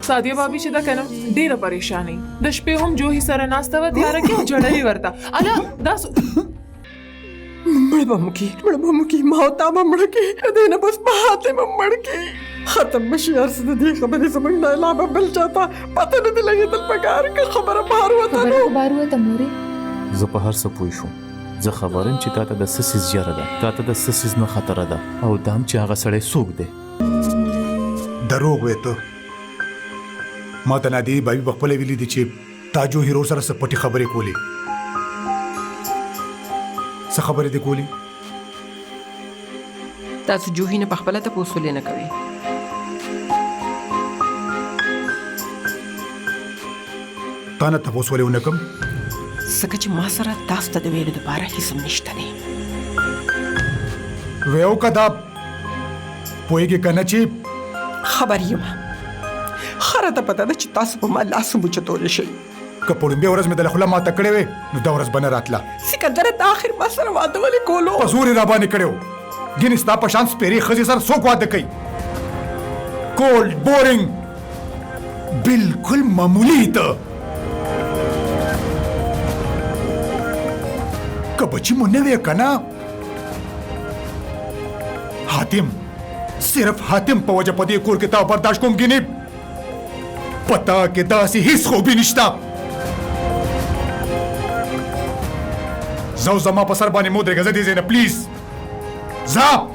सादिया भाभी چې دا کنه ډیره پریشانی د شپې هم جوهي سره ناسته و تیار کې جړلې ورته الا دا مړ بمکی ما تا مړ کې دینه بس په هاته مړ کې ختم مشي ارس دې خبرې زمنګ نه علاوه بل چاته پته نه لګي تل پکار که خبره بهر وته نو موري زه په هر څه پوه شوم زه خبرم چې تاته د سسیز جره ده تاته د سسیز نه خطر ده او دام چې هغه سړی څوک دی دروغ وې ته ما ته نادي بابي بخپل ویلي دي چې تاجو هیرو سره سپټي خبرې کولې څه خبرې دي کولې تاسو جوهي نه بخپل ته پوسولې نه کوي تا نه تاسو ولې ونکم سکه چې ما سره تاسو ته د ویلو لپاره هیڅ نشته نه ویو کدا پوهیږي کنه چې خبر یم خره ته پته ده چې تاسو په ما لاس مچتول شي که په لومبۍ ورځ مې د خپل ما تکړې وې نو دا ورځ بنه راتله سکندر ته اخر ما سره واده ولې کولو په زور را باندې کړو ګینې ستا په شان سپېرې ښځې سره څوک واده کوي کولډ بورینګ بالکل معمولی ته که بچی مو نه وې که نه حاتم صرف حاتم په وجه په دې کور کې تا برداشت کوم ګینې پتا کې داسې هیڅ خوبي نشته زو زما په سر باندې مو درېږه زه دې ځای نه پلیز ځه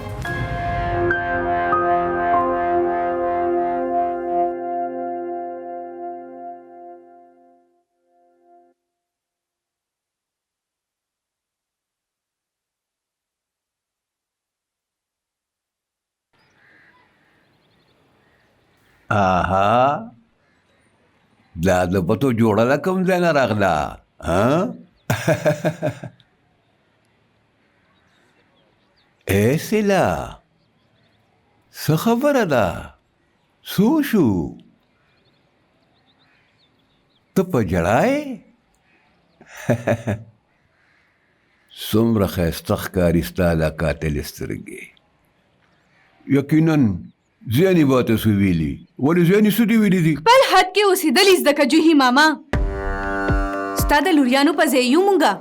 آها دا د پتو جوړه کوم ځای نه راغله ها ایسلا څه خبره ده څه شو ته په ژړا یې څومره ښایسته ښکاري ستا دا قاتل سترګې یقینا زیانی باته سو ویلي ولې زیانی څه دې ویلي دي خپل حد کې اوسېدل زده که جوهي ماما ستا د لوریانو په ځای یو مونږه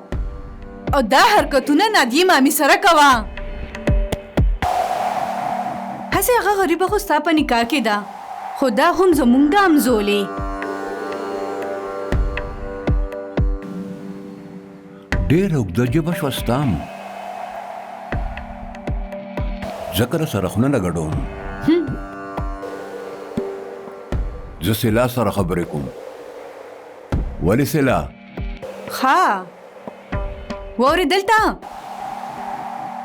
او دا حرکتونه نادیې مامي سره کوه هسې هغه غریبه خو ستا په نکاح کې ده خو دا هم زمونږ د همزولې ډېره اوږده ژبه شوه ستام ځکه راسره خونه نه ګډوم زه سلا سره خبرې کوم ولې سلا ښه واورېدل تا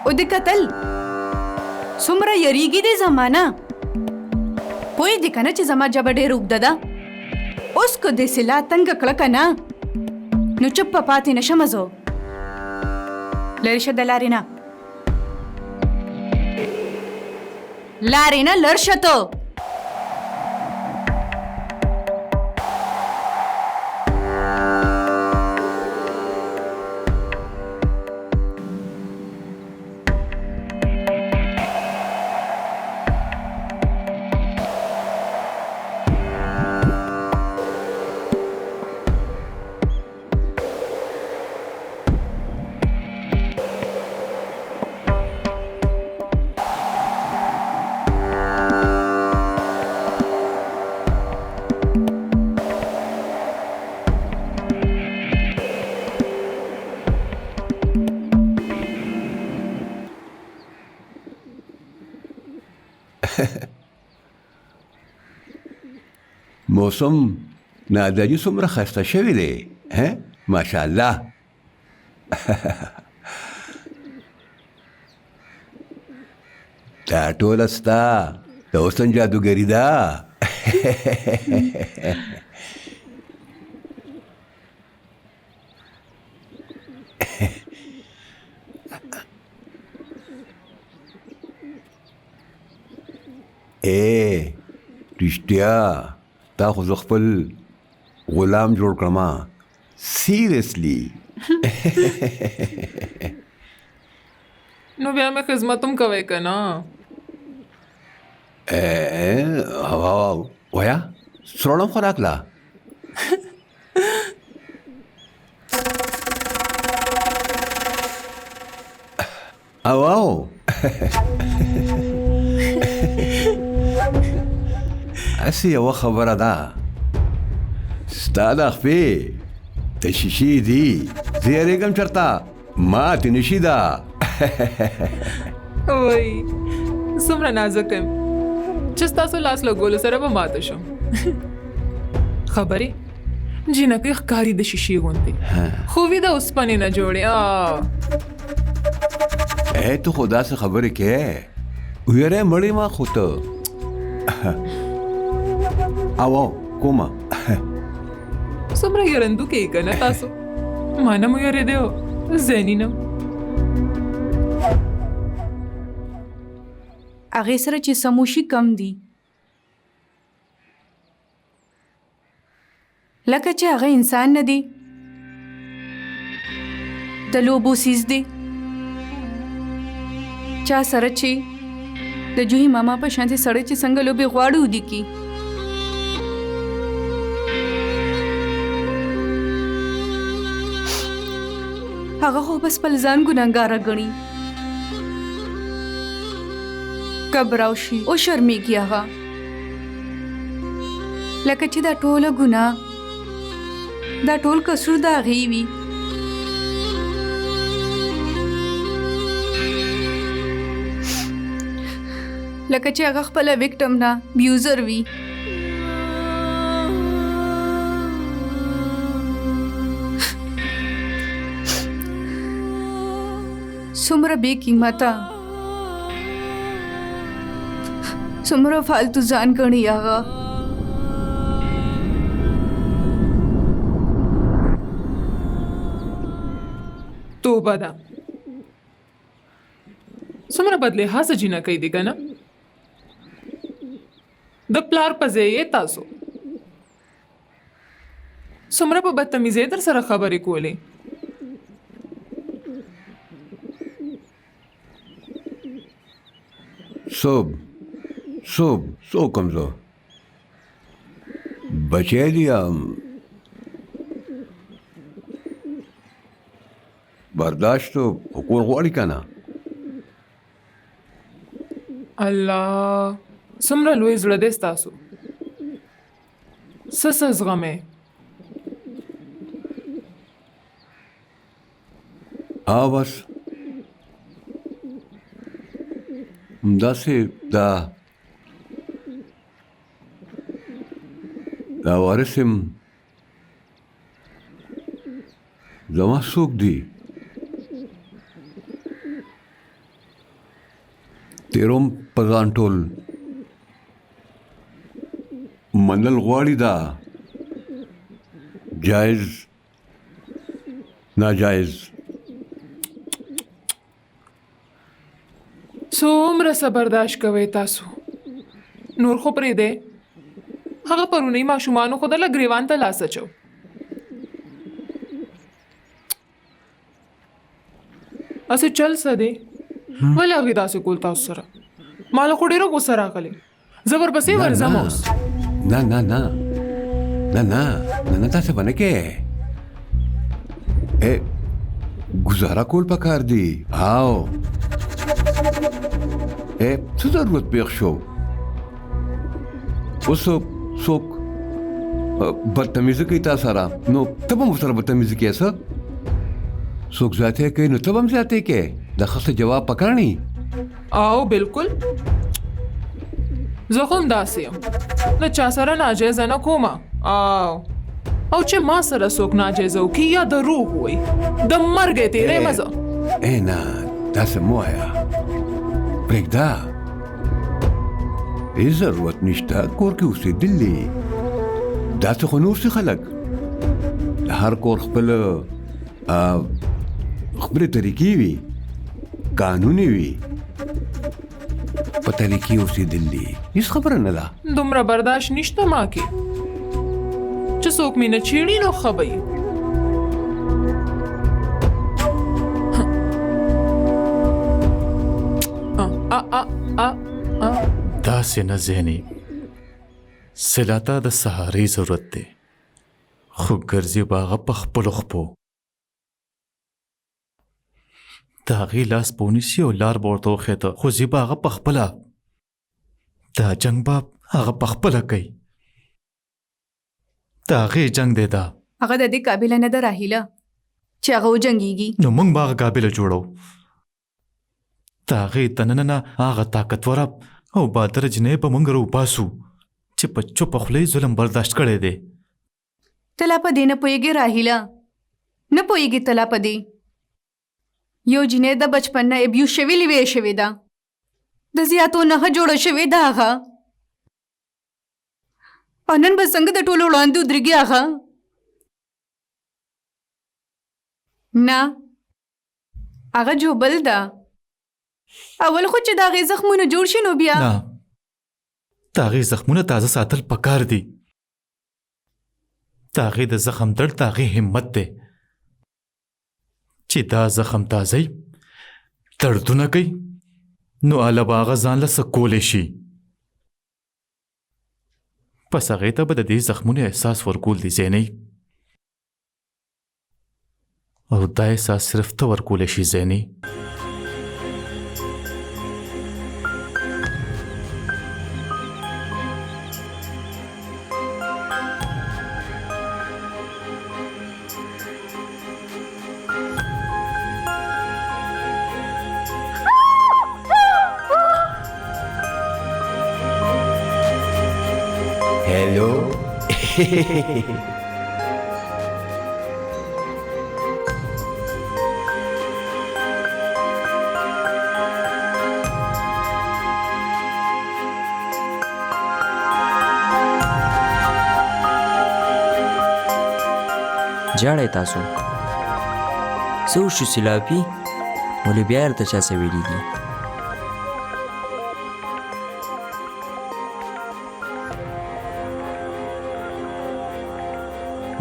او د کتل څومره یریږي دې زمانه پوهېږې که نه چې زما ژبه ډېره اوږده ده اوس که دې سلا تنګه کړه که نه نو چپ په پاتې نشمه زه لرې شه د لارې نه لارې نه لر شه ته موسم نادري څومره ښایسته شوی دی ماشاءالله دا ټوله ستا د حسن جادوګري ده رښتیا تا خو زه خپل غلام جوړ کړم سیریسلی نو بیا مې خدمت هم کوئ که نه ویا سوړم خو راکړه او اسی یوه خبره ده ستا د خپې د شیشې دي زه یېرېږم چېرته ماتې نشي ده وای څومره نازک یم چې ستاسو لاس لګولو سره به ماته شم خبرې جینکۍ ښکاري د شیشې غوندې خو وي د اوسپنې نه جوړې ته خو داسې خبرې کې ویری مړې ما خو ته او کومه څومره یرندو کې که نه تاسو ما نه مو یېرېدی و زه نه هغې سره چې سموشي کم دي لکه چې هغه انسان نه دی د لوبو سیز دی چا سره چې د جوهي ماما په شانتې سړی چې څنګه لوبې غواړي ودي کی هغه خو بس خپل ځان ګناهګاره ګڼي کبراو شي او شرمېږي هغه لکه چې دا ټوله ګناه دا ټول قصور د هغې وي لکه چې هغه خپله وکټم نه بیوزر وي څومره بې قیمته څومره فالتو ځان ګڼي هغه توبه ده څومره بدلحاظه جینکۍ دي که نه د پلار په ځای یې تاسو څومره په بدتمیزۍ در سره خبرې کولې څوک کمزور بچی دي برداشت و حقوق غواړي که نه الله څومره لوی زړه دی ستاسو څه زغمې بس همداسې دا وارث یم زما څوک دي تیروم په ځان ټول منل غواړي دا جایز ناجایز څومره برداشت کوئ تاسو نور خو پرېږدی هغه پرونی ماشومانو خو دله ګریوان ته لاس اچو اسې چل څه دی ولې هغې داسې کول تاسو سره ما له خو ډېره غوسه راغلې زه ورپسې ورځم اوس نه تاسې به نه کې ګزاره کول پکار دي او څه ضرورت پېښ شو اوس څوک بدتمیزي کوي تا سره نو ته به هم ورسره بدتمیزي کوې څه څوک زیاتی کوي نو ته به هم زیاتی کوې د ښه څه جواب پکار نی او بالکل زه خو هم داسې یم له چا سره ناجیزه نه کومه او چې ما سره څوک ناجیزه وکړي یا دروغ ووایي د مرګ یې تېرېږم زه نه داسې مه وایه پرېږده هېڅ ضرورت نشته کور کې اوسېدل دي داسې خو نور شي خلک د هر کور خپلې طریقې وي قانوني وي په طریقې اوسېدل دي هېڅ خبره نه ده دومره برداشت نشته ما کې چې څوک مې نه چیړي نو ښه به داسې نه زینې سلاته د سهارې ضرورت دی خو ګرځي به هغه په خپلو خپو د هغې لاس به ونیسي او لار به ورته وښیته خو ځي به هغه په خپله دا جنګ به هغه په خپله کوي د هغې جنګ دی دا هغه د دې قابله نه ده راهیله چې هغه وجنګېږي نو موږ به هغه قابله جوړو د هغې دننه نه هغه طاقتوره او بادره جنۍ به موږ راوباسو چې په چوپه خوله یې ظلم برداشت کړی دی ته لا په دې نه پوهېږې راهیله نه پوهېږې ته لا په دې یو جنۍ د بچپن نه ابیوز شوې لویه شوې ده د زیاتو نښه جوړه شوې ده هغه او نن به څنګه د ټولو وړاندې ودرېږي هغه نه هغه جوبل ده اول خو چې د هغې زخمونه جوړ شي نو بیا نه د هغې زخمونه تازه ساتل پکار دي د هغې د زخم درد د هغې همت دی چې دا زخم تازه دردونه کوي نو اله به هغه ځان له څه کولی شي پس هغې ته به د دې زخمونو احساس ورکول دي زینۍ او دا احساس صرف ته ورکولی شي زینۍ हेलो جاړی تاسو څه وشو سیلافي ولې بیا درته چا څه ویلي دي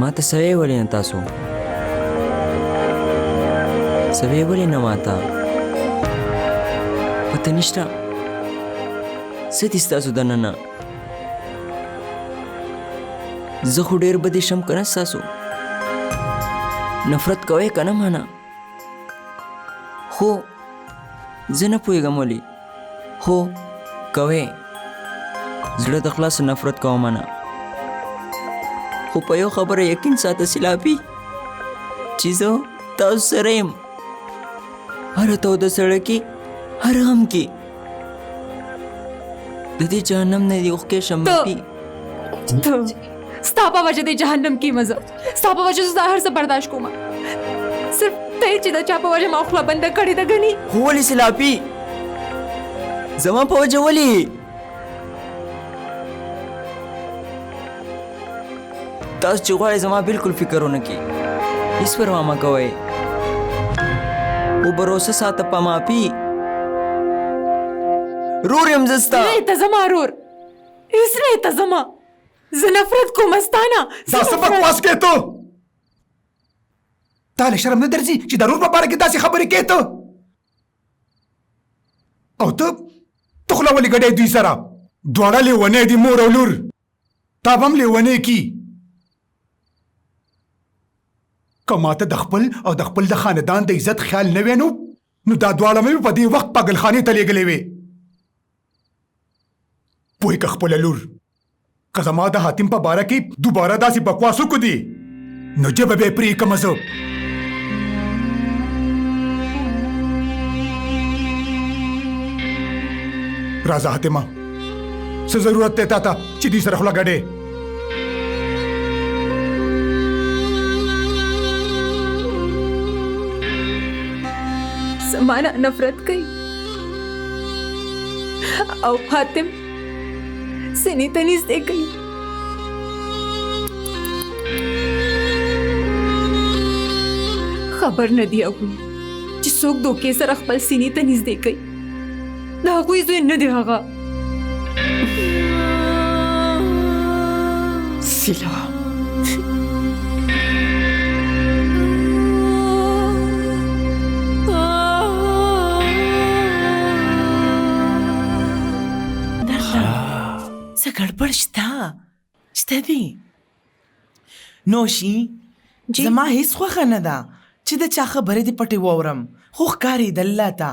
ما ته څه ویې ولې نه تاسو څه ویې ولې نه ما ته پته نشته څه دي ستاسو دننه زه خو ډېر بدې شم که نه ستاسو نفرت کوئ که نه مانه خو زه نه پوهېږم ولې خو کوئ زړه د خلاصه نفرت کوم نه خو په یو خبره یقین ساته سیلافي چې زه تاسو سره یم هره توده سړه کې هر غم کې د دې جهنم نه دې اوښکې شمپي ستا په وجه د جهنم کې مزه ستا په وجه زه هر څه برداشت کوم صرف ته چې د چا په وجه ما خوله بنده کړې ده ګنې خو ولې سیلافي زما په وجه ولې تاسو چې غواړئ زما بالکل فکر ونه کړي هېڅ پروا مه کوئ او بروسه ساته په ما پي رور یم زه ستا نه ته زما رور هېڅ نه ته زما زه نفرت کوم ستا نه دا څه بکواس کوې ته تا له شرم نه درځي چې د رور په باره کې داسې خبرې کوې ته او ته خوله ولې ګډې دوی سره دواړه لیونی دي مور او لور تا به هم لیونی کي که ماته د خپل او د خپل د خاندان د عزت خیال نه وی نو دا دواړه مې په دې وخت پاگلخانې ته لیږلې وې پوهې که خپله لور که زما د حاتم په باره کې دوباره داسې بکواس وکړي نو ژبه به یې پرېږدم زه راځه حاتمه څه ضرورت دی تا ته چې دوی سره خوله ګډې زمانه نفرت کوي او حاتم سینې ته نږدې کوي خبر نه دی هغوی چې څوک دوکې سره خپل سینې ته نږدې کوي د هغوی زوی نه دی هغه سیلا شته دی نوشي جی. زما هیڅ خوښه نه ده چې د چا خبرې دې پټې واورم خو ښکارېدل لا ته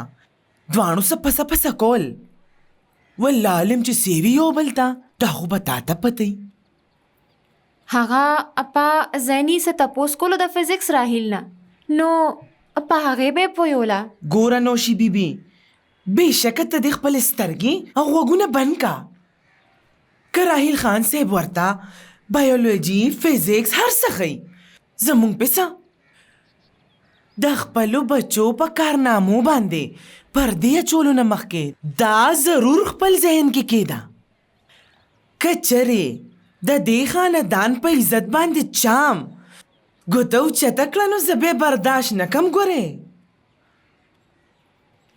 دواړو څه پسه پسه کول والله عالم چې سیوي یو بل ته دا خو به تا ته پته هغه اپا زینی څه تپوس کولو د فزیکس راهیل نه نو په هغې به یې پویوله ګوره نوشي بیبي بېشکه ته دې خپلې سترګې او غوږونه بند کا که راهیل خان صاحب ورته بایولوژي فزیکس هر څه ښیي زمونږ پې څه د خپلو بچو په کارنامو باندې پردې اچولو نه مخکې دا ضرور خپل ذهن کې کېده که چرې د دې خاندان په عزت باندې چام ګوته اوچته کړه نو زه به برداشت نه کم ګورې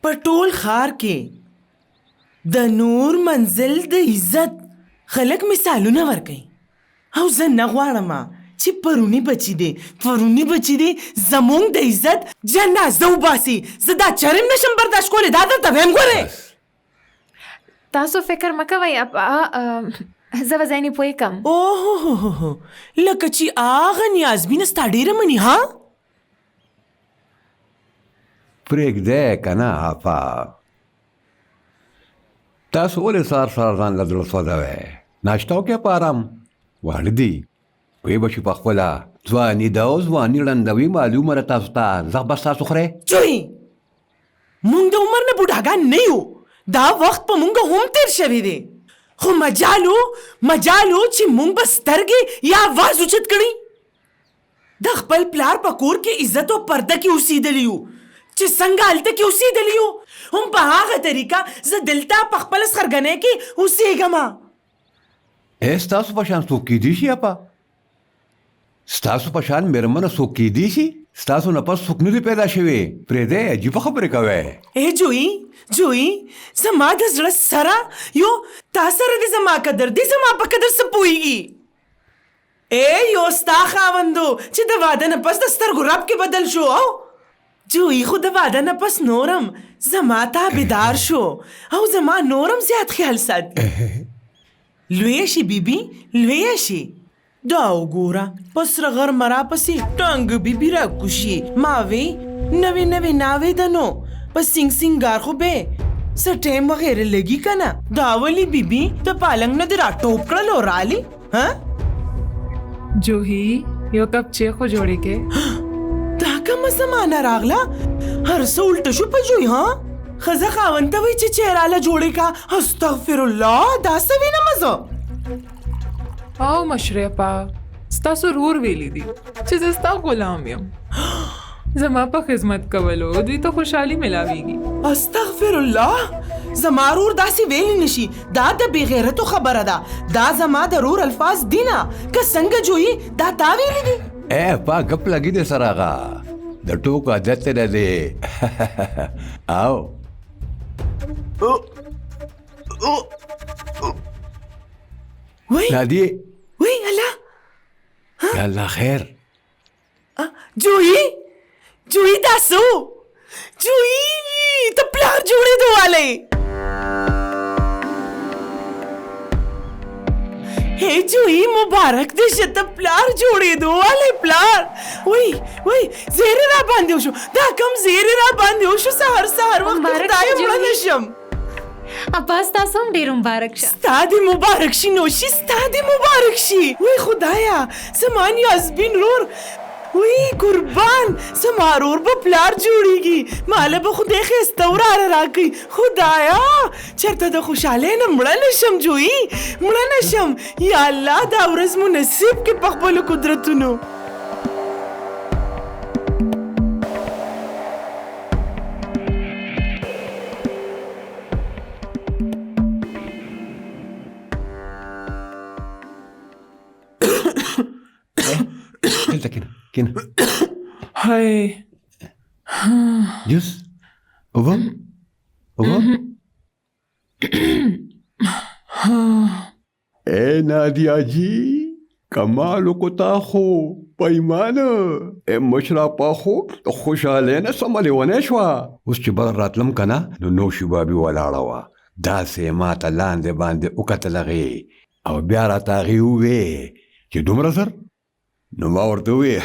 په ټول ښار کې د نور منزل د عزت خلک مثالونه ورکوي او زه نه غواړم چې پرونی بچی دی زمونږ د عزت جنازه وباسي زه دا چرم نشم برداشت کولی دا درته ویم ګورې تاسو فکر مه کوئ اپا زه به ځینې پوه کم اوه لکه چې هغه نیازبینه ستا ډېره مني ها پرېږدی که نه آپا تاسو ولې سهار سهار ځان له زړه سوځوئ ناشته وکړئ په ارام واړه دي وی به چې په خپله ځواني ده او ځواني ړندوي معلومه ده تاسو ته زغ بس تاسو خورئ چوی مونږ د عمر نه بوډاګان نه یو دا وخت په مونږ هم تیر شوی دی خو مجالو چې مونږ به سترګې یا آواز اوچت کړي د خپل پلار په کور کې عزت او پرده کې اوسېدلی یو چې څنګه هلته کې اوسېدلی یو هم په هغه طریقه زه دلته په خپله سخرګنۍ کې اوسېږم ستاسو په شان څوک کیدی شي اپا ستاسو په شان مېرمنه څوک کیدی شي ستاسو نه پس څوک نه دی پیدا شوی پرېږدی عجیبه خبرې کوئ جوی زما د زړه سره یو تا سره دې زما قدر دی زما په قدر څه پوهېږي یو ستا خاوندو چې د واده نه پس د سترګو رب کې بدل شو جوی خو د واده نه پس نورم زما تابعدار شو او زما نورم زیات خیال ساتي لویه شي بیبي لویه شي دا وګوره په سره غرمه راپسې ټانګ بیبي راکوشي ما وی نوې ناوې ده نو په سینګار خو به څه ټایم وغیره لګي که نه دا ولې بیبي د پالنګ نه دې راټوپ کړل او رالي جوهی یو کپ چای خو جوړې کې دا کومه زمانه راغله هر څه الټه شو په جوی ښځه خاوند ته وایي چې چای راله جوړې کا استغفر الله دا څه وینم زه او مشرفه ستاسو رور ویلی دي چې زه ستا غلام یم زما په خدمت کولو دوی ته خوشحالي ملاویږي استغفر الله زما رور داسې ویلی نشي دا د بې غیرتو خبره ده دا زما د رور الفاظ دي نه که څنګه جویي دا تا ویلی دي پا ګپ لګي دی سره هغه د ټوکو عادت نه دی او نادیه وی الله یا الله خیر جویی دا څه جویی ته پلار جوړېدو والی جویی مبارک دې شه ته پلار جوړېدو والی پلار وی زیری را باندې وشو دا کم زیری را باندې وشو سهار وخت خدای مړه نشم اپا ستاسو هم ډېر مبارک شه ستا دې مبارک شي نوشي ستا دې مبارک شي وی خدایا زما نیازبین رور وی قربان زما رور به پلار جوړیږي ماله به خدای ښایسته وراره راکوي خدایا چېرته د خوشحالۍ نه مړه نشم جویي مړه نشم یا الله دا ورځ مو نصیب کړي په خپلو قدرتونو دلته کینه هی جوس اوبه نادیا جی کمال کوتا خو پیمانه مشرفه خو خوشحاله نه سمه لیونی شوه اوس چې بره راتلم که نه نو نوشي بابي ولاړه وه داسې ما ته لاندې باندې وکتل هغې او بیا راته هغې ووې چې دومره زر؟ نو ما ورته ووې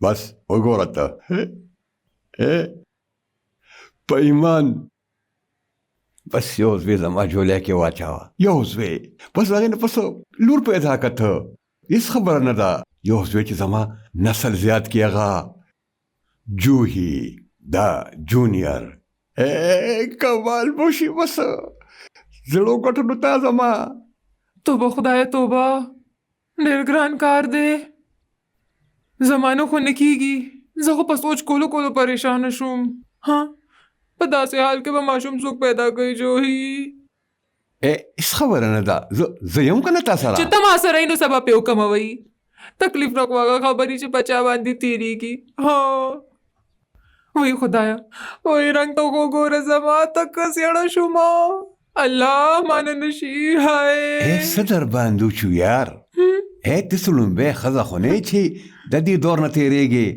بس وګوره ته په ایمان بس یو زوی زما جولۍ کې واچوه، یو زوی، بس هغې نه پس لور پیدا که ته، هېڅ خبره نه ده. یو زوی چې زما نسل زیات کړي هغه جوهي دا جونیئر کمال بوشي. بس زړو ګټنو ته زما توبه خدایه توبه، ډېر ګران کار دی. زمانه خو نه کېږي، زه خو په سوچ کولو پریشانه شوم. ها په داسې حال کې به ماشوم څوک پیدا کوي جوهي؟ هېڅ خبره نه ده، زه یم که نه تا سره چې ته ما سره یې نو سبب یې وکموئ. تکلیف راکو هغه خبرې چې په چا باندې تېرېږي. ها وای خدایا، وای رنګ ته وګوره زما تکه سیړه شومه. الله مانه نشي. های څه در باندې وچو یار؟ ته څه لومبۍ ښځه خو نه یې چې د دې دور نه تېرېږې.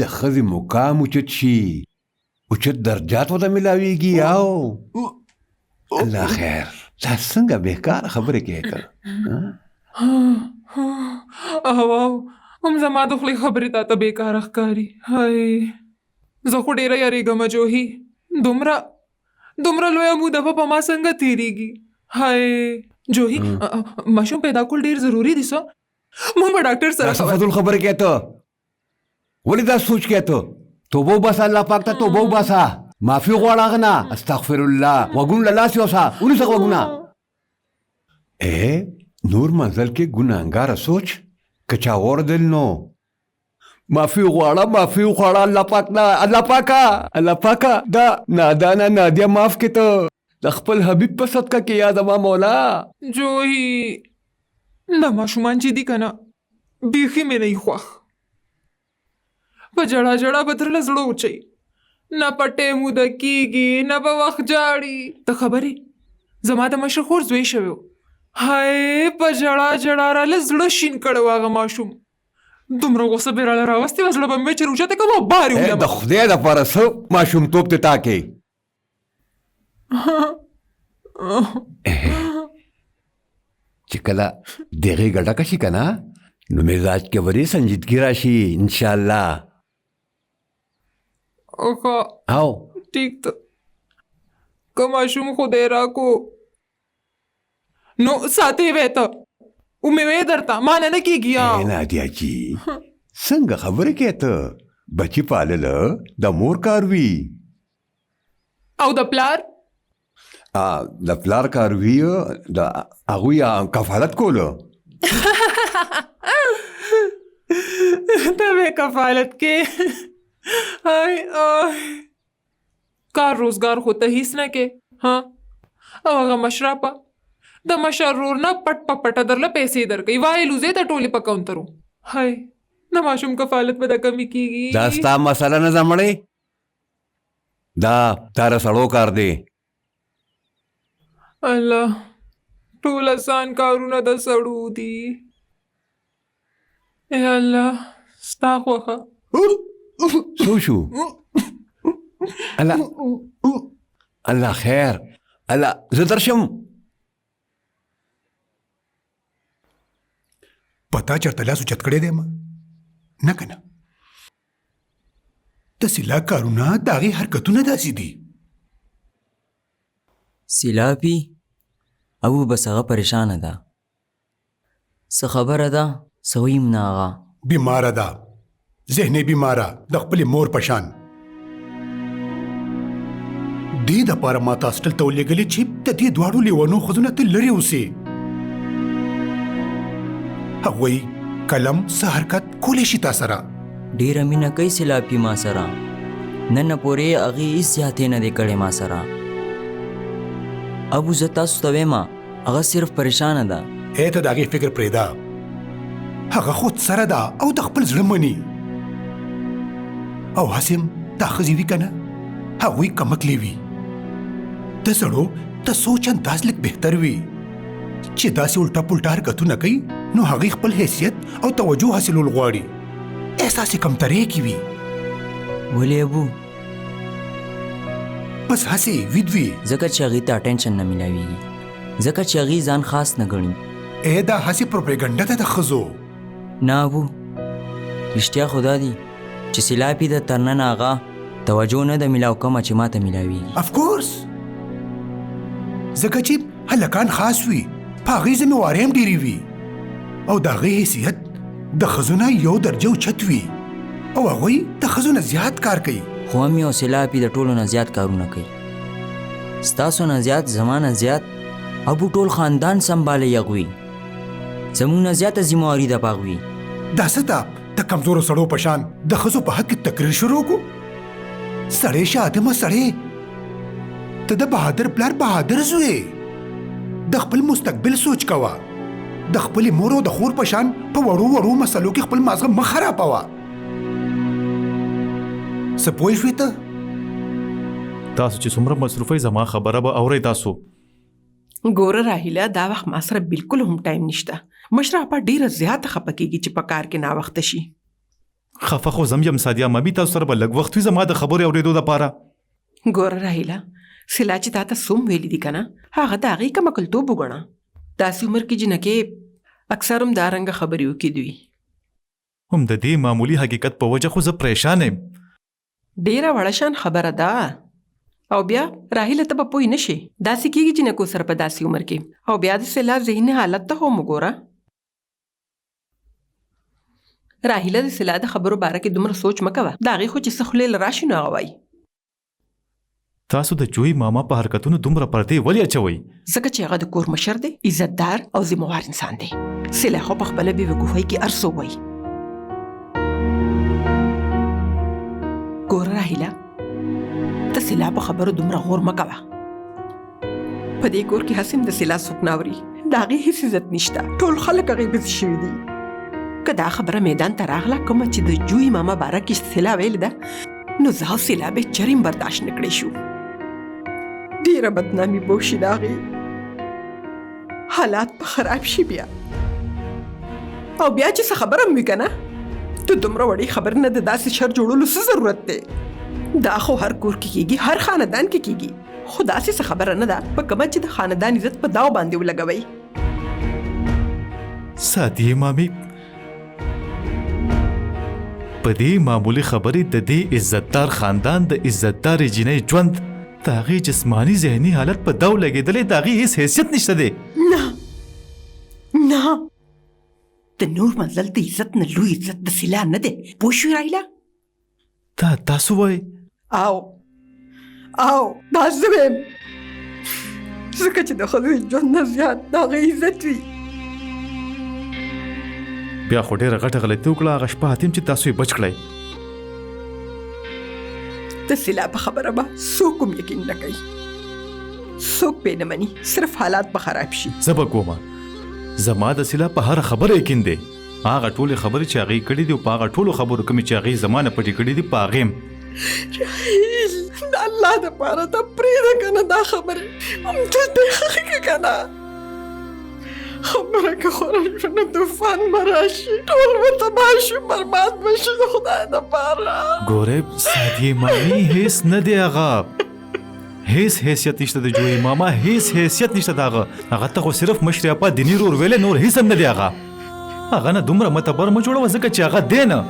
د ښځې مقام اوچت شي، اوچت درجات ورته میلاویږي. او الله خیر، دا څنګه بېکاره خبرې کوې ته؟ او هم زما د خولې خبرې تا ته بېکاره ښکاري. هی زه خو ډېره یارېږم جوهي، دومره لویه موده به په ما څنګه تېرېږي؟ هی جوهي ماشوم پیدا کول ډېر ضروري دي څه؟ موږ به ډاکټر سره څه فضول خبرې کوې ته؟ ولې دا سوچ کوې ته؟ توبه وباسه، الله پاک ته توبه وباسه، معافي غواړه هغه نه. استغفر الله. غوږونه له لاس یوسه، ونیسه غوږونه. نور منزل کې ګناهګاره سوچ که چا واورېدل نو معافي غواړه، معافي وغواړه الله پاک نه. الله پاکه دا نادانه نادیه معاف کړې ته د خپل حبیب په صدقه کې یا زما مولا. جوهي دا ماشومان چې دي که نه بیخي مې نه یي خوښ. په جړا جړا به درله زړه وچوي، نه په ټیم موده کېږي، نه په وخت جاړي. ته خبرې زما د مشر خور زوی شوی و، هی په جړا جړا راله زړه شین کړی و هغه ماشوم. دومره غوسه بې راله راوستې وه، زړه به مې چې روچته کړم او بار یې د خدای دپاره څه ماشومتوب دې تا کې؟ چې کله دغې ګډه شي که نه، نو مزاج کې ورې سنجیدګي راشي انشاءالله. او ټیک ته که ماشوم خدای راکو نو ساتې وې ته، ومې وې درته مانه نه کېږي. نادیه جي څنګه خبرې کوې ته؟ بچي پالله د مور کار وي، او د پلار کار وي د هغوی کفالت کولو. ته مې کفالت کې کار روزګار خو ته هیڅ نه کې. ها او هغه مشرپه د مشر رور نه پټ په پټه درله پیسې درکوي، وایې لوزې ته ټولې په کاونټرو. هی د ماشوم کفالت به د کمې کېږي. دا ستا مسله نه ده مړې، دا تاره سړو کار دی. الله ټول آسان کارونه د سړو دي. ای الله ستا خوښه. څه شو؟ الله خیر، الله زه درشم. پتا چېرته لاس اوچت کړی دی ما؟ نه که نه؟ داسې لا کارونه د هغې حرکتونه داسې دي. سیلابي ابو بس هغه پریشانه ده، څه خبره ده؟ څه ویم نه هغه بیماره ده، ذهني بیماره د خپلې مور په شان. دې دپاره ما ته هاسټل ته ولېږلې چې د دې دواړو لیونو ښځو نه ته لرې اوسې. هغوی قلم څه حرکت کولی شي تا سره. ډېره مینه کوي سیلابي ما سره، نن پورې هغې هېڅ زیاتې نه دی کړې ما سره. ابو زه تاسو ته وایم هغه صرف پریشانه ده. ته د هغې فکر پرېږده، هغه خود سره ده او د خپل زړه مني. او هسې هم دا ښځې وي که نه، هغوی کمکلې وي. د زړو د سوچ انداز لږ بهتر وي چې داسې الټا پلټا حرکتونه کوي نو هغې خپل حیثیت او توجه حاصلول غواړي، احساس یې کمترۍ کې وي. ولې ابو؟ بس هسې وید وي. ځکه چې هغې ته اټینشن نه میلاویږي، ځکه چې هغې ځان خاص نه ګڼي. دا هسې پروپیګنډه ده د ښځو. نه ابو، رښتیا خو دا دي چې سیلابي د تر ننه هغه توجه نه ده میلاو کومه چې ما ته میلاویږي. افکورس، ځکه چې هلکان خاص وي، په هغې ذمهوارۍ هم ډېرې وي او د هغې حیثیت د ښځو نه یو درجه اوچت وي او هغوی د ښځو نه زیات کار کوي. خو هم یې او سیلابي د ټولو نه زیات کارونه کوي. ستاسو نه زیات، زما نه زیات ابو ټول خاندان سنبالی هغوی. زموږ نه زیاته ذمهواري ده په هغوی. دا څه ته د کمزورو سړو په شان د ښځو په حق کې تقریر شروع کړو؟ سړی شه آدمه سړی، ته د بهادر پلار بهادر زوی، د خپل مستقبل سوچ کوه. د خپلې مور او د خور په شان په وړو وړو مسلو کې خپل مازغه مه خرابوه. څه پوه شوې ته؟ تاسو چې څومره مصروفه زما خبره به اورئ تاسو. ګوره راهیله، دا وخت ما سره بالکل هم ټایم نشته. مشره اپا ډیره زیاته خپه کېږي چې په کار کې ناوخته شي. خفه خو زم یم سادیا مامي، تاسو سره به لږ وخت وي زما د خبرې اورېدو دپاره. ګوره راهیله، سلا چې تا ته څوم ویلي دي که نه، هغه د هغې کمکلتوب وګڼه. داسې عمر کې جنکې اکثر هم دارنګه خبرې وکړي دوی. هم د دې معمولي حقیقت په وجه خو زه پریشان یم. ډیره وړه شان خبره ده. او بیا راهیله ته به پوه نه شي. داسې کېږي جنکو سره په داسې عمر کې. او بیا د سلا ذهني حالت ته هم وګوره. راهیله د سلا د خبرو باره کې دومره سوچ مه کوه. د هغې خو چې څه خولې له راشي نو هغه وایي. تاسو د جوی ماما په حرکتونو دومره پردې ولې اچوئ؟ ځکه چې هغه د کور مشر دی، عزتدار او ذمهوار انسان دی. سلا خو په خپله بېوقوفۍ کې هر څه وایي. ګوره راهیله، ته سلا په خبرو دومره غور مه کوه. په دې کور کې هسې هم د سلا څوک نه اوري. د هغې هېڅ عزت نشته. ټول خلک هغې پسې شوي دي. که دا خبره میدان ته راغله کومه چې د جوی ماما باره کې سلا ویل ده، نو زه او سلا به چریم برداشت نه کړی شو. ډیره بدنامي به وشي د هغې. حالات به خراب شي بیا. او بیا چې څه خبره هم وي که نه، ته دومره وړې خبر نه د داسې شر جوړولو څه ضرورت دی؟ دا خو هر کور کې کېږي، هر خاندان کې کېږي. خو داسې څه خبره نه ده په کومه چې د خاندان عزت په داو باندې ولګوئ. سادیه مامي، په دې معمولي خبرې د دې عزتدار خاندان د عزتدارې جینۍ ژوند د هغې جسماني ذهني حالت په داو لګېدلی، د هغې هېڅ حیثیت نشته دی. نه نه، د نور منزل د عزت نه لوی عزت د سلا نه دی. پوه شوې راهیله؟ دا تاسو وایئ؟ او دا زه ویم، ځکه چې د ښځې ژوند نه زیات د هغې عزت وي. بیا خو ډېره غټه غلطي وکړه هغه شپه حتیم چې تاسو یې بچ کړئ. د سلا په خبره به څوک هم یقین نه کوي. څوک پې نه مني. صرف حالات به خراب شي. زه به کومه، زما د سلا په هره خبره یقین دی. هغه ټولې خبرې چې هغې کړي دي او په هغه ټولو خبرو کومې چې هغې زما نه پټې کړي دي په هغې راهیل، د الله دپاره ته پرېږده که نه دا خبرې. همدلته یې ښخې که که نه. خبره که خوره شو نو طوفان به راشي، ټول به تباه شو، برباد به شي د خدای دپاره. ګورې سادیې مامي، هېڅ نه دی هغه. هیڅ حیثیت نشته د جوی ماما، هیڅ حیثیت نشته د هغه ته خو صرف مشر اپا دیني رور ویلې، نور هیڅ هم نه دی هغه. هغه نه دومره متبر مه جوړوه ځکه چې هغه دی نه.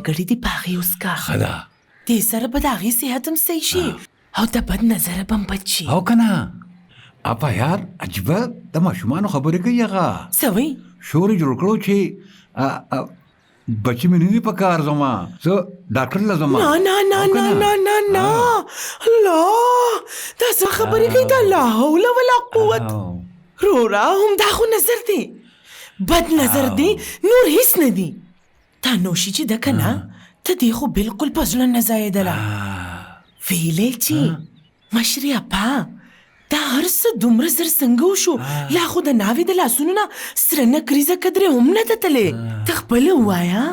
ګړې دې په هغې وسکه. ښه ده. دې سره به د هغې صحت هم صحیح شي او د بد نظره به هم بچ شي. او که نه اپا یار عجیبه د ماشومانو خبرې کوي هغه. څه وایي؟ شور یې جوړ کړو چې بچې مې نه دي په کار زما، زه ډاکټر له زما. نه نه نه نه نه نه نه، الله دا څه خبرې کوي؟ دا لا حول ولا قوت. رورا هم دا خو نظر دی، بد نظر دی، نور هیڅ نه دی. تا نوشي چې ده که نه، ته دې خو بلکل په زړه نه ځایېدله. ویلې چې مشرې اپا دا هر څه دومره زر څنګه وشو لا خو د ناوې د لاسونو نه سره نکریزه قدرې هم نه ده تلې ته خپله ووایه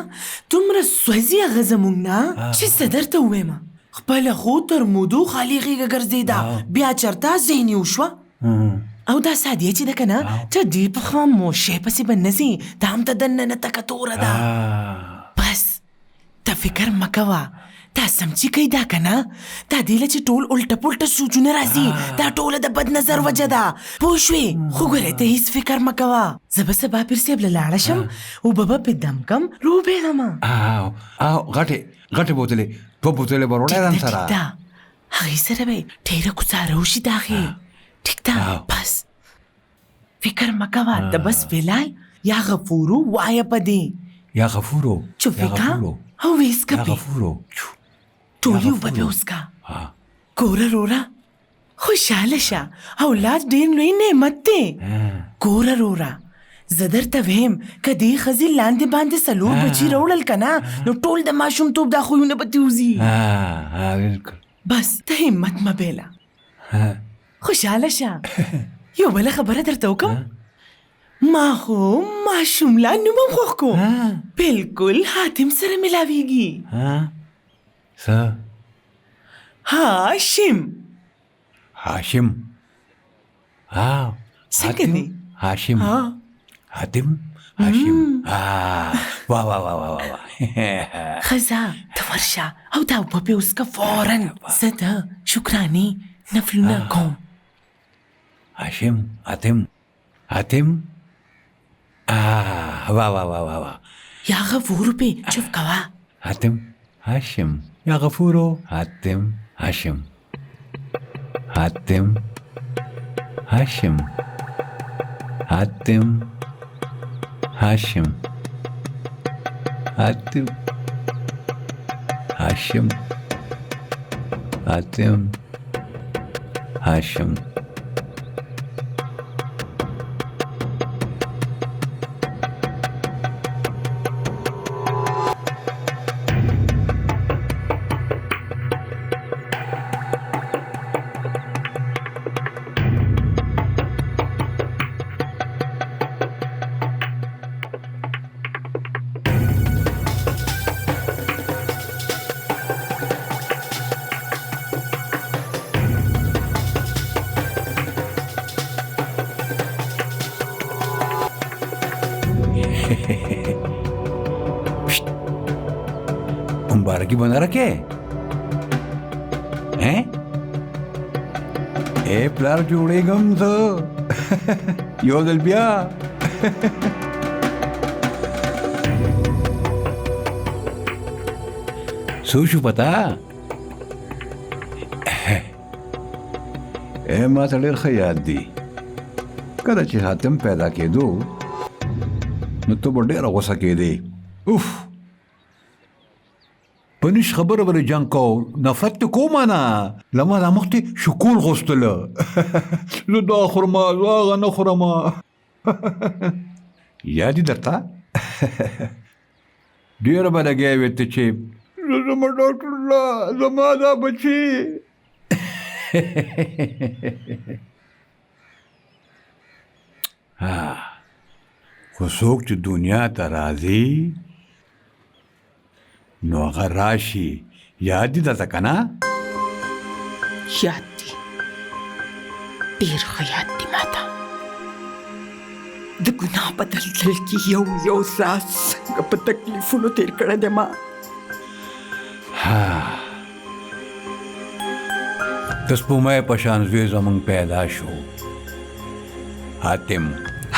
دومره سوځي هغه زموږ نه چې څه درته ووایم خپله خو تر مودو خالي غېږه ګرځېده بیا چېرته ذهني وشوه او دا سادیه چې ده که نه ته ډېر په خاموشۍ پسې به نه ځې دا هم ته دننه تکه توره ده بس ته فکر مه کوه دا سم چې کوي دا که نه دا دې له چې ټول الټه پلټه سوچونه راځي دا ټوله د بد نظر وجه ده پوه شوې خو ګورې ته هېڅ فکر مه کوه زه به سبا پیر صاحب له لاړه شم اوبه به پې دم کم روبېږمه غټې بوتلې دوه بوتلې به وروړی ځان سره ټیک ده هغې سره به ډېره کوڅاره وشي د هغې ټیک ده بس فکر مه کوه ته بس فلحال یا غفورو وایه په دې یا غفورو چوپ وکړه او ویسکه یا پې غفورو ټولې اوبه پې وڅښه ګوره روره خوشحاله شه اولاد ډېر لوی نعمت دی ګوره روره زه درته ویم که دې ښځې لاندې باندې څلور بچي راوړل که نه نو ټول د ماشومتوب دا خویونه به تې وځي بالکل بس ته همت مه بیله خوشحاله شه یو بله خبره درته وکړم ما خو ماشوم لا نوم هم خوښ کو بلکل حاتم سره ملاویږي څه هاشم هاشم څنګه دی هاشم حاتم هاشم واه واه واه واه واه ښځه ته ورشه او دا اوبه پې وڅښه فوراً زه د شکرانې نفلونه کوم هاشم حاتم واه واه واه واه واه یا غفورو پې چوپ کوه حاتم هاشم یا غفورو حاتم هاشم حاتم هاشم حاتم هاشم حاتم هاشم حاتم هاشم मुबारकी बना रखे हैं ए प्लार जोड़े गम तो यो दल बिया सोचू पता ए ما تلیر خیال دی کله چې حاتم پیدا کېدو نو ته به ډېره غوسه کېدې اوف پنیش خبره ولې جنګ کوو نفرت دې کومه نه له ما را مخکې شکول غوښتله زه دا خورم زه هغه نه خورم یاد دې درته ډېره به لګیا وې ته چې زما ډاکټر الله زما دا بچي خو څوک چې دنیا ته راځي نو هغه راشي یاد دي درته که نه یاد دي ډېر ښه یاد دي ماته د ګناه په دلدل کې یو یو ساعت څنګه په تکلیفونو تېر کړی دی ما د سپومۍ په شان زوی زموږ پیدا شو حاتم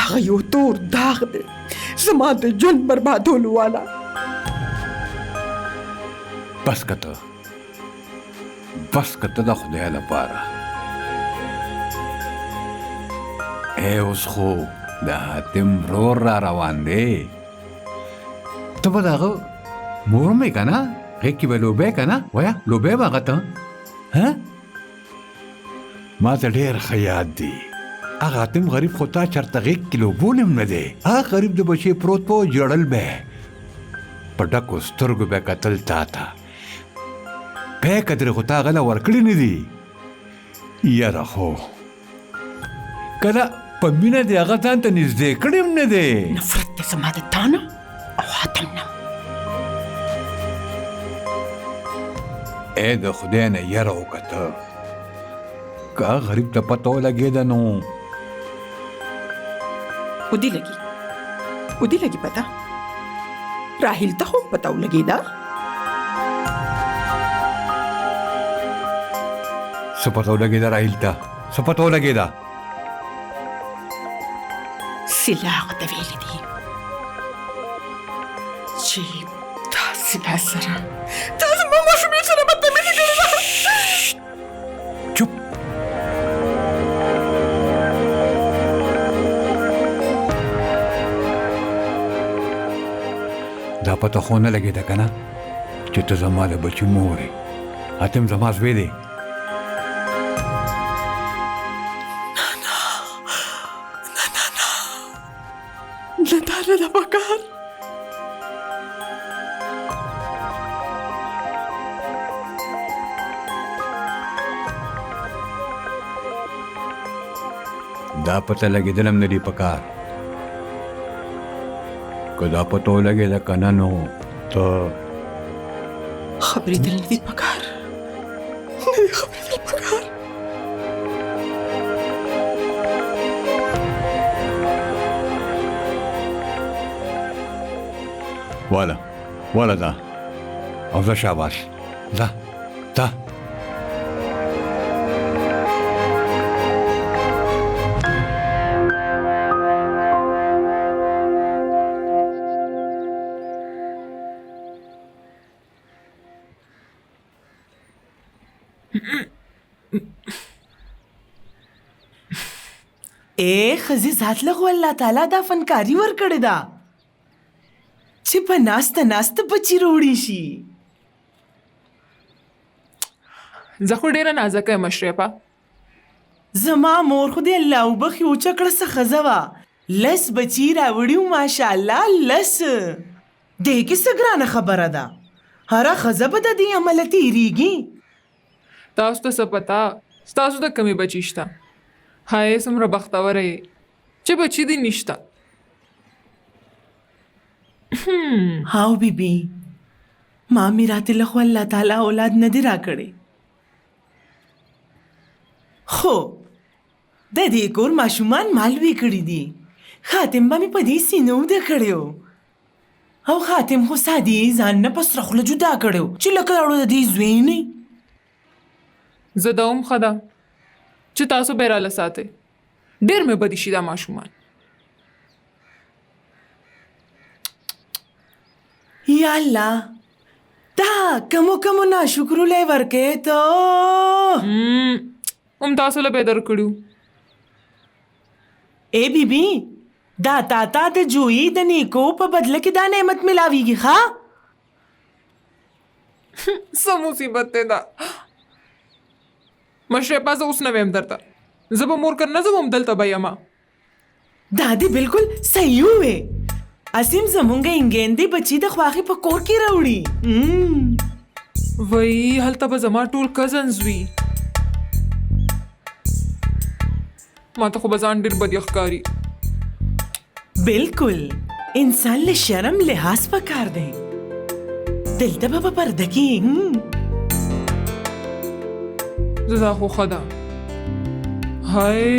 هغه یو تور داغ دی زما د ژوند بربادولو والا بس که ته د خدای لپاره اوس خو د حاتم ورور را روان دی ته به د هغه مور مې که نه غېږ کې به لوبې که نه وایه لوبې به هغه ته ما ته ډېر ښه یاد دی هغه حاتم غریب خو تا چېرته غېږ کې لوبول هم نه دی هغه غریب د بچې پروت به و ژړل به یې په ډکو سترګو به یې کتل تا ته به یې قدرې خو تا هغه له ورکړي نه دي یاره خو کله په مینه دې هغه ځان ته نږدې کړی هم نه دی. نفرت دې زما د تا نه او حاتم نه. ای د خدای نه یره وکړه، که غریب ته پته ولګېده نو ودې لګي پته؟ راهیل ته هم پته ولګېده؟ څه پته ولګېده راهیل ته؟ څه پته ولګېده؟ سلا ورته ویلي دي چې تا سلا سره تا زما ماشومې سره بدتمیزي کړې ده. چوپ. دا پته خو نه لګېده که نه چې ته زما د بچي مور یې، حاتم زما زوی دی. نه دا نه ده پکار. دا پته لګېدل هم نه دي پکار. که دا پته ولګېده که نه نو ته خبرېدل نه دي پکار. نه دي خبرېدل پکار. والا ځه او زه شاباش ځه. اے ښځې ذات له خو الله تعالی دا فنکاري ورکړې ده چې په ناسته بچي روړی شي. زه خو ډېره نازکه یم اشرفه. زما مور خو دې الله وبخي اوچه کړه څه ښځه وه. 10 بچي راوړي وو ماشاءالله 10. دې کې څه ګرانه خبره ده. هره ښځه به د دې عمله تېرېږي. تاسو ته څه پته ستاسو د کمې بچي شته. هاي څومره بختوره یې چې بچي دې نشته. هاو بیبي ما میرات له خو الله تعالی اولاد نه دی راکړي. خو د دې کور ماشومان مالوي کړي دي. خاتم به مې په دې سینو د کړیو او خاتم خو سادي ځان نه پس رخله جدا کړیو چې لکه اړو د دې زوی نه. زه دا هم ښه ده چې تاسو بیراله ساتئ. ډېر مې بدي شي دا ماشومان. یا الله دا کمو ناشکرو لې ورکې ته هم تاسو له به درکړو. اے بیبي دا تا د جوئی د نیکو په بدله کې دا نعمت ملاويږي. ښا څه مصیبت دی دا. مشرفه زه اوس نه ویم درته. زه به مور کر نه ځم هم دلته به یمه. دا دې بالکل صحیح وې. اسیم زمونږ انګیندې بچی د خواخي په کور کې راوړي. وای هلته به زما ټول کزنز وي. ما ته خو به ځان ډېر بد ښکاري. بالکل انسان له شرم لحاظ پکار دی. دلته به په پرده کې زه خو ښه ده. هاي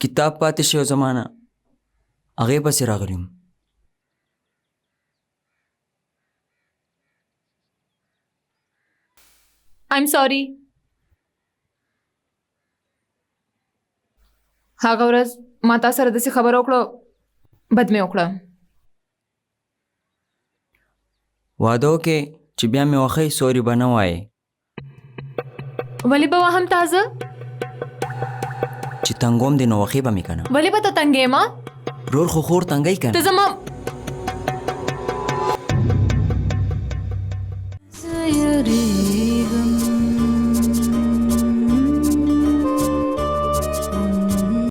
کتاب پاتې شوی زمانه هغې پسې راغلی یم. I'm sorry. هغه ورځ ما تا سره داسې خبره وکړه بد مې وکړه. واده وکړې چې بیا مې وښی سوري به نه وایې. ولې به وهم تازه چې تنګوم دې نو وښې به مې که نه. ولې به ته تنګې ما رور خو خور تنګی که ته نه. زما Sayuri